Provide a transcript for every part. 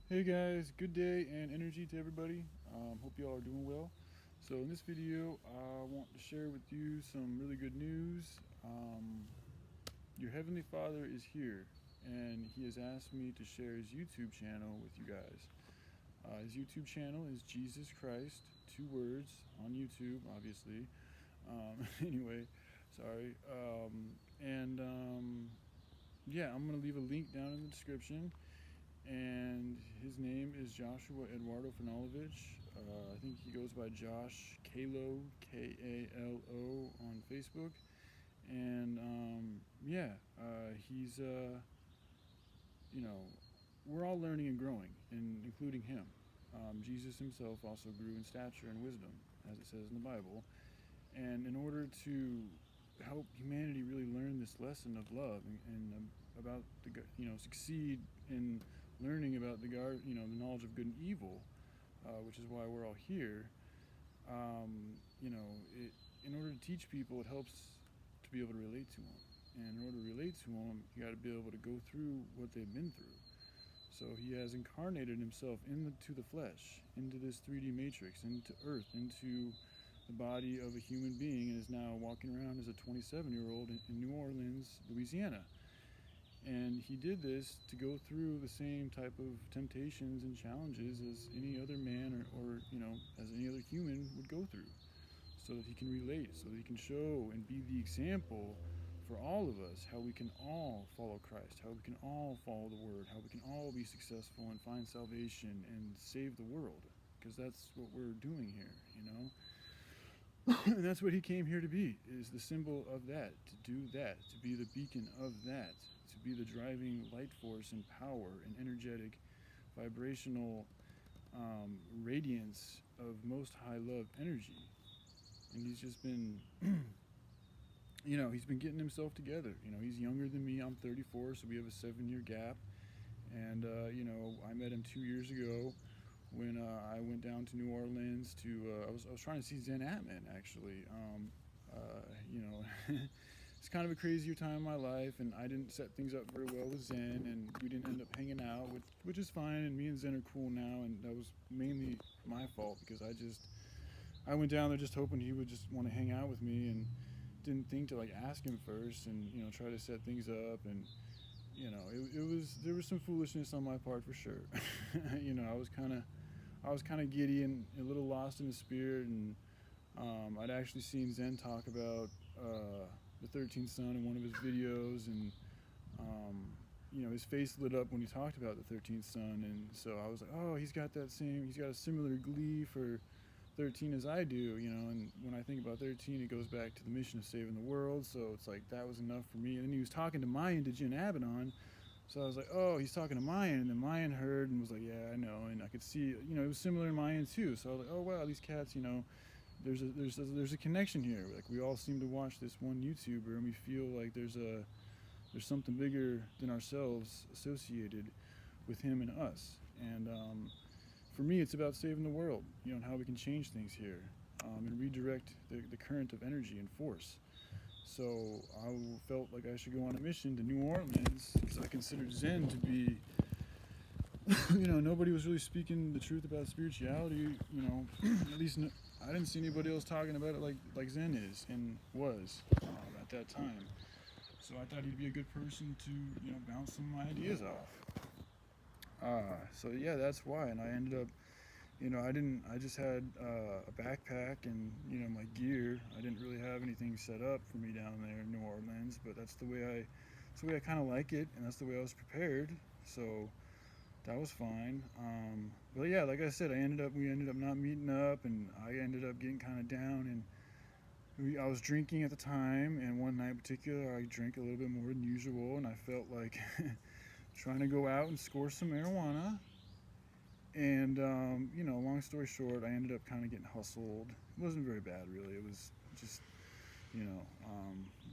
Hey guys, good day and energy to everybody. Hope you all are doing well. So, in this video, I want to share with you some really good news. Your Heavenly Father is here, and He has asked me to share His YouTube channel with you guys. His YouTube channel is Jesus Christ, two words on YouTube, obviously. Anyway, sorry. Yeah, I'm going to leave a link down in the description, and his name is Joshua Eduardo Finalevich. I think he goes by Josh Kalo, Kalo on Facebook. And he's you know, we're all learning and growing, and including him. Jesus himself also grew in stature and wisdom, as it says in the Bible. And in order to help humanity really learn this lesson of love and about the succeed in learning about the knowledge of good and evil, which is why we're all here. In order to teach people, it helps to be able to relate to them. And in order to relate to them, you got to be able to go through what they've been through. So he has incarnated himself into the flesh, into this 3D matrix, into Earth, into the body of a human being, and is now walking around as a 27-year-old in New Orleans, Louisiana. And he did this to go through the same type of temptations and challenges as any other man or as any other human would go through, so that he can relate, so that he can show and be the example for all of us how we can all follow Christ, how we can all follow the Word, how we can all be successful and find salvation and save the world. Because that's what we're doing here. And that's what he came here to be, is the symbol of that, to do that, to be the beacon of that, to be the driving light force and power and energetic, vibrational radiance of most high love energy. And he's just been, he's been getting himself together. He's younger than me. I'm 34, so we have a 7-year gap. And, I met him 2 years ago when I went down to New Orleans to, I was trying to see Zen Atman, actually. It's kind of a crazier time in my life, and I didn't set things up very well with Zen, and we didn't end up hanging out, which is fine, and me and Zen are cool now, and that was mainly my fault because I went down there just hoping he would just want to hang out with me, and didn't think to like ask him first and try to set things up. And there was some foolishness on my part for sure. I was kind of giddy and a little lost in the spirit, and I'd actually seen Zen talk about the 13th Son in one of his videos, and his face lit up when he talked about the 13th Son, and so I was like, oh, he's got a similar glee for 13 as I do, and when I think about 13, it goes back to the mission of saving the world, so it's like that was enough for me. And then he was talking to Mayan to Jin Abaddon, so I was like, oh, he's talking to Mayan, and then Mayan heard and was like, yeah, I know, and I could see, it was similar in Mayan too, so I was like, oh, wow, these cats, there's a connection here. Like, we all seem to watch this one YouTuber, and we feel like there's something bigger than ourselves associated with him and us. And for me, it's about saving the world, and how we can change things here, and redirect the current of energy and force. So I felt like I should go on a mission to New Orleans because I considered Zen to be, nobody was really speaking the truth about spirituality. At least I didn't see anybody else talking about it like Zen is and was at that time. So I thought he'd be a good person to bounce some of my ideas off. So yeah, that's why. And I ended up, I just had a backpack and my gear. I didn't really have anything set up for me down there in New Orleans, but that's the way I kind of like it, and that's the way I was prepared. So that was fine. But yeah, like I said, we ended up not meeting up, and I ended up getting kind of down, and I was drinking at the time, and one night in particular, I drank a little bit more than usual, and I felt like trying to go out and score some marijuana. And long story short, I ended up kind of getting hustled. It wasn't very bad, really. It was just,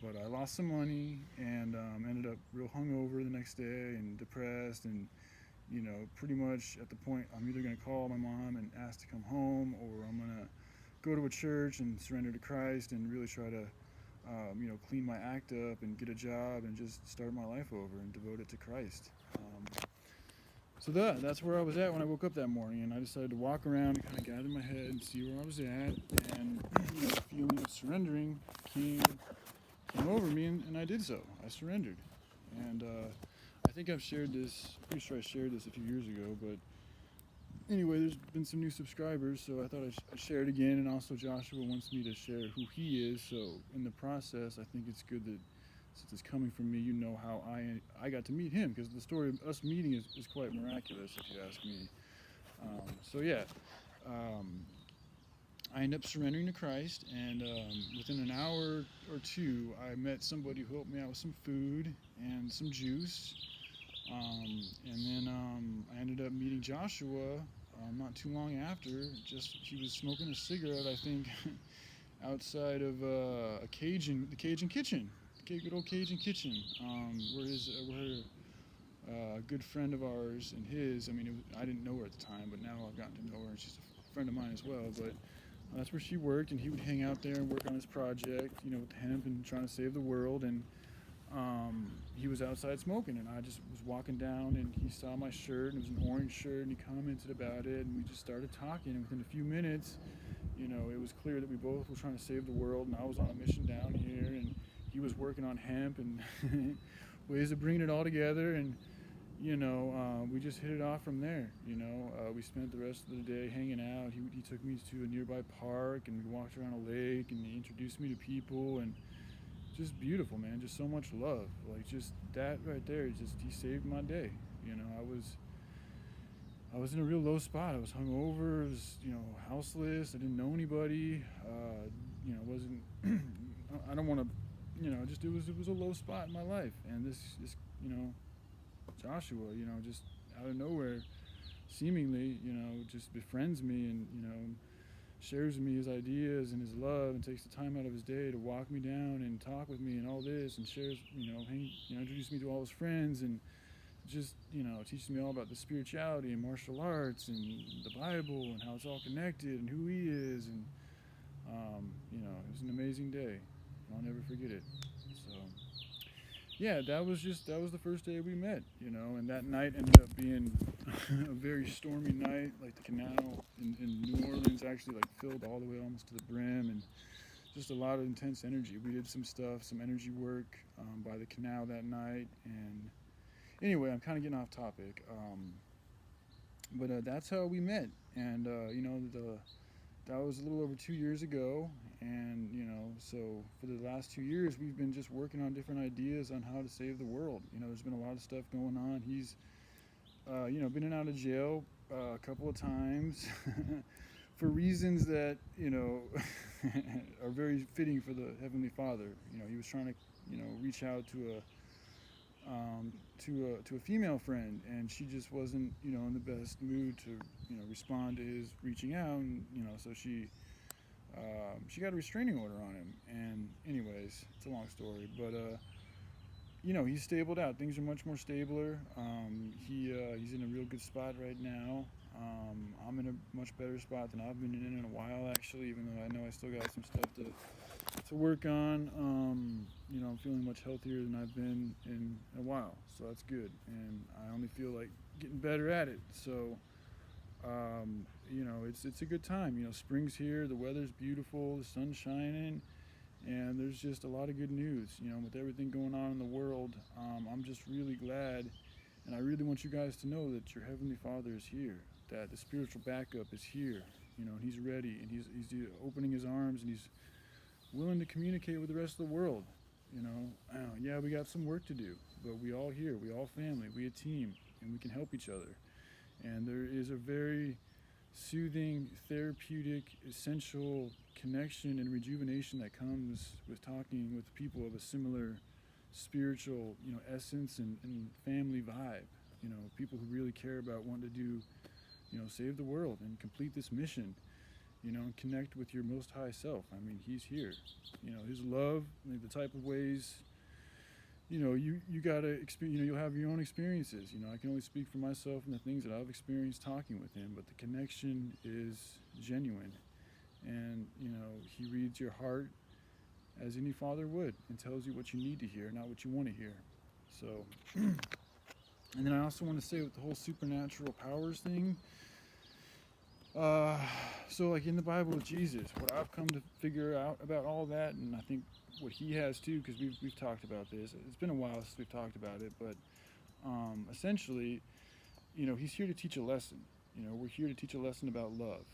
but I lost some money, and ended up real hungover the next day and depressed, and pretty much at the point I'm either going to call my mom and ask to come home, or I'm going to go to a church and surrender to Christ and really try to, clean my act up and get a job and just start my life over and devote it to Christ. So that's where I was at when I woke up that morning, and I decided to walk around and kind of gather my head and see where I was at, and the feeling of surrendering came over me, and I did so. I surrendered, and I think I've shared this. Pretty sure I shared this a few years ago, but anyway, there's been some new subscribers, so I thought I'd share it again. And also, Joshua wants me to share who he is, so in the process, I think it's good that since it's coming from me, you know how I got to meet him, because the story of us meeting is quite miraculous, if you ask me. So yeah, I ended up surrendering to Christ, and within an hour or two, I met somebody who helped me out with some food and some juice. And then I ended up meeting Joshua not too long after. Just he was smoking a cigarette, I think, outside of the Cajun Kitchen, good old Cajun Kitchen, where a good friend of ours and his. I mean, I didn't know her at the time, but now I've gotten to know her, and she's a friend of mine as well. But that's where she worked, and he would hang out there and work on his project, with hemp and trying to save the world. And he was outside smoking, and I just was walking down, and he saw my shirt, and it was an orange shirt, and he commented about it, and we just started talking. And within a few minutes, it was clear that we both were trying to save the world, and I was on a mission down here, and he was working on hemp and ways of bringing it all together. And we just hit it off from there. We spent the rest of the day hanging out. He took me to a nearby park, and we walked around a lake, and he introduced me to people, and just beautiful, man. Just so much love. Like, just that right there, he saved my day. I was in a real low spot. I was hungover. I was, houseless. I didn't know anybody. Wasn't. I don't want to. It was a low spot in my life, and this Joshua, just out of nowhere, seemingly, just befriends me and, shares with me his ideas and his love, and takes the time out of his day to walk me down and talk with me and all this, and shares, introduce me to all his friends, and just, teaches me all about the spirituality and martial arts and the Bible and how it's all connected and who he is. And, it was an amazing day. I'll never forget it. So, yeah, that was the first day we met, and that night ended up being a very stormy night. Like, the canal in New Orleans actually filled all the way almost to the brim, and just a lot of intense energy. We did some energy work by the canal that night. And anyway, I'm kind of getting off topic, but that's how we met. And that was a little over 2 years ago, and so for the last 2 years we've been just working on different ideas on how to save the world. There's been a lot of stuff going on. He's been in and out of jail a couple of times for reasons that are very fitting for the Heavenly Father. He was trying to reach out to a female friend, and she just wasn't in the best mood to respond to his reaching out, and so she got a restraining order on him. And anyways, it's a long story, but he's stabled out. Things are much more stabler. He's in a real good spot right now. I'm in a much better spot than I've been in a while, actually, even though I know I still got some stuff to work on. I'm feeling much healthier than I've been in a while, so that's good. And I only feel like getting better at it. So, it's a good time. Spring's here, the weather's beautiful, the sun's shining, and there's just a lot of good news. With everything going on in the world, I'm just really glad, and I really want you guys to know that your Heavenly Father is here, that the spiritual backup is here, and He's ready, and he's opening His arms, and He's willing to communicate with the rest of the world. Yeah, we got some work to do, but we all here, we all family, we a team, and we can help each other. And there is a very soothing, therapeutic, essential connection and rejuvenation that comes with talking with people of a similar spiritual, essence and family vibe. People who really care about wanting to do, save the world and complete this mission. And connect with your Most High Self. I mean, He's here. His love, the type of ways, you gotta experience. You'll have your own experiences. I can only speak for myself and the things that I've experienced talking with Him, but the connection is genuine, and He reads your heart as any father would, and tells you what you need to hear, not what you want to hear. So, And then I also want to say with the whole supernatural powers thing, uh, so like in the Bible with Jesus, what I've come to figure out about all that, and I think what he has too, because we've talked about this. It's been a while since we've talked about it, but essentially, he's here to teach a lesson. We're here to teach a lesson about love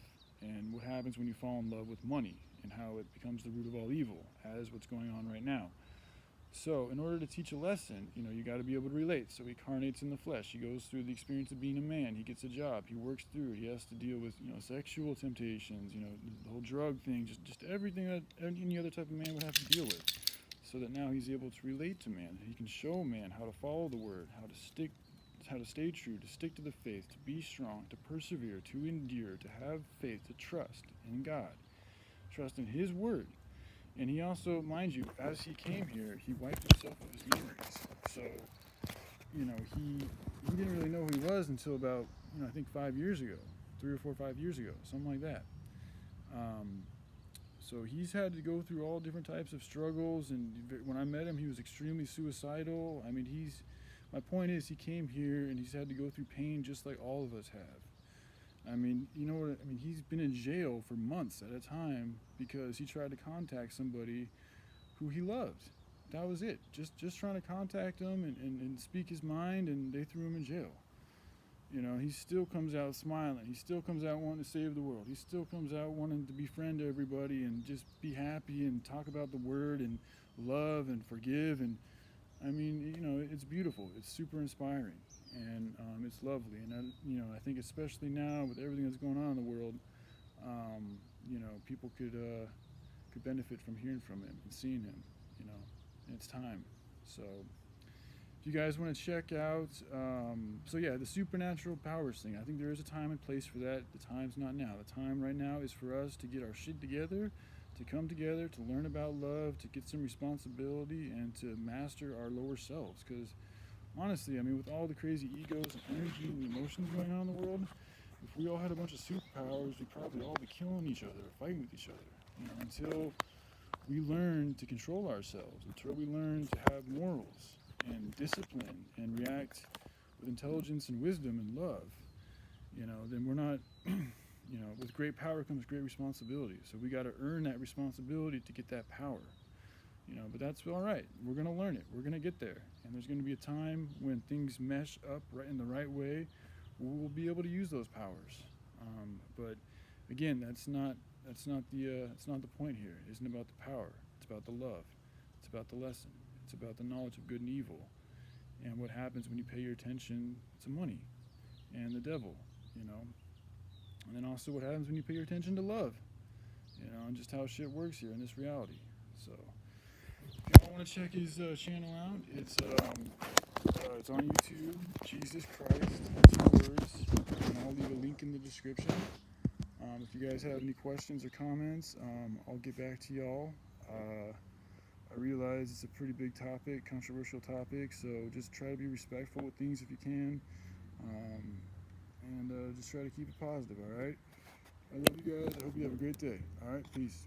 and what happens when you fall in love with money and how it becomes the root of all evil, as what's going on right now. So, in order to teach a lesson, you got to be able to relate. So, he carnates in the flesh. He goes through the experience of being a man. He gets a job. He works through it. He has to deal with, sexual temptations, the whole drug thing, just everything that any other type of man would have to deal with. So that now he's able to relate to man. He can show man how to follow the word, how to stay true, to stick to the faith, to be strong, to persevere, to endure, to have faith, to trust in God, trust in his word. And he also, mind you, as he came here, he wiped himself of his memories. So, he didn't really know who he was until about, I think 5 years ago, 3 or 4 or 5 years ago, something like that. So he's had to go through all different types of struggles. And when I met him, he was extremely suicidal. I mean, my point is, he came here and he's had to go through pain just like all of us have. I mean, he's been in jail for months at a time because he tried to contact somebody who he loved. That was it. Just trying to contact him and speak his mind, and they threw him in jail. He still comes out smiling. He still comes out wanting to save the world. He still comes out wanting to befriend everybody and just be happy and talk about the word and love and forgive. And I mean, it's beautiful. It's super inspiring, and it's lovely. And I think especially now with everything that's going on in the world, people could benefit from hearing from him and seeing him. And it's time. So, if you guys want to check out, the supernatural powers thing. I think there is a time and place for that. The time's not now. The time right now is for us to get our shit together, to come together, to learn about love, to get some responsibility, and to master our lower selves. Because honestly, with all the crazy egos and energy and emotions going on in the world, if we all had a bunch of superpowers, we'd probably all be killing each other, fighting with each other. Until we learn to control ourselves, until we learn to have morals and discipline and react with intelligence and wisdom and love, then we're not, with great power comes great responsibility. So we got to earn that responsibility to get that power. But that's all right. We're going to learn it. We're going to get there. And there's going to be a time when things mesh up right in the right way. We'll be able to use those powers. But again, that's not the point here. It isn't about the power. It's about the love. It's about the lesson. It's about the knowledge of good and evil. And what happens when you pay your attention to money and the devil, And then also what happens when you pay your attention to love, and just how shit works here in this reality. So, if y'all want to check his channel out, it's on YouTube, Jesus Christ, 2 words, and I'll leave a link in the description. If you guys have any questions or comments, I'll get back to y'all. I realize it's a pretty big topic, controversial topic, so just try to be respectful with things if you can, and just try to keep it positive, alright? I love you guys. I hope you have a great day. Alright, peace.